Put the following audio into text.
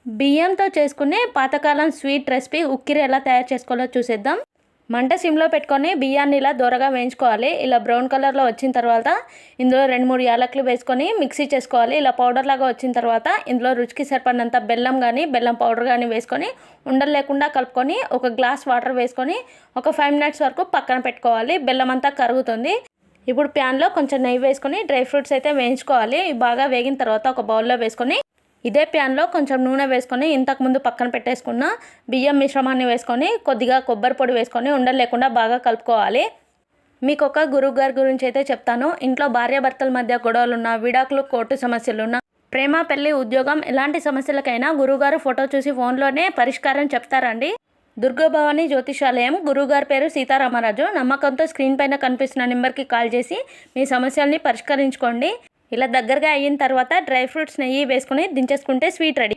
బియ్యంతో చేసుకునే పాతకాలం స్వీట్ రెసిపీ ఉక్కిరి ఎలా తయారు చేసుకోవాలో చూసేద్దాం. మంట సిమ్లో పెట్టుకొని బియ్యాన్ని ఇలా దోరగా వేయించుకోవాలి. ఇలా బ్రౌన్ కలర్లో వచ్చిన తర్వాత ఇందులో 2-3 యాలకులు వేసుకొని మిక్సీ చేసుకోవాలి. ఇలా పౌడర్ లాగా వచ్చిన తర్వాత ఇందులో రుచికి సరిపడినంత బెల్లం కానీ బెల్లం పౌడర్ కానీ వేసుకొని ఉండలు లేకుండా కలుపుకొని ఒక గ్లాస్ వాటర్ వేసుకొని ఒక 5 మినిట్స్ వరకు పక్కన పెట్టుకోవాలి. బెల్లం అంతా కరుగుతుంది. ఇప్పుడు ప్యాన్లో కొంచెం నెయ్యి వేసుకొని డ్రై ఫ్రూట్స్ అయితే వేయించుకోవాలి. ఇవి బాగా వేగిన తర్వాత ఒక బౌల్లో వేసుకొని ఇదే ప్యాన్లో కొంచెం నూనె వేసుకొని ఇంతకుముందు పక్కన పెట్టేసుకున్న బియ్యం మిశ్రమాన్ని వేసుకొని కొద్దిగా కొబ్బరి పొడి వేసుకొని ఉండలు లేకుండా బాగా కలుపుకోవాలి. మీకు ఒక గురువు గారి గురించి అయితే చెప్తాను. ఇంట్లో భార్యాభర్తల మధ్య గొడవలున్నా, విడాకులు, కోర్టు సమస్యలున్నా, ప్రేమ, పెళ్లి, ఉద్యోగం ఇలాంటి సమస్యలకైనా గురువుగారు ఫోటో చూసి ఫోన్లోనే పరిష్కారం చెప్తారండి. దుర్గాభవాని జ్యోతిషాలయం. గురువుగారి పేరు సీతారామరాజు. నమ్మకంతో స్క్రీన్ పైన కనిపిస్తున్న నెంబర్కి కాల్ చేసి మీ సమస్యల్ని పరిష్కరించుకోండి. ఇలా దగ్గరగా అయిన తర్వాత డ్రై ఫ్రూట్స్ నెయ్యి వేసుకొని దించేసుకుంటే స్వీట్ రెడీ.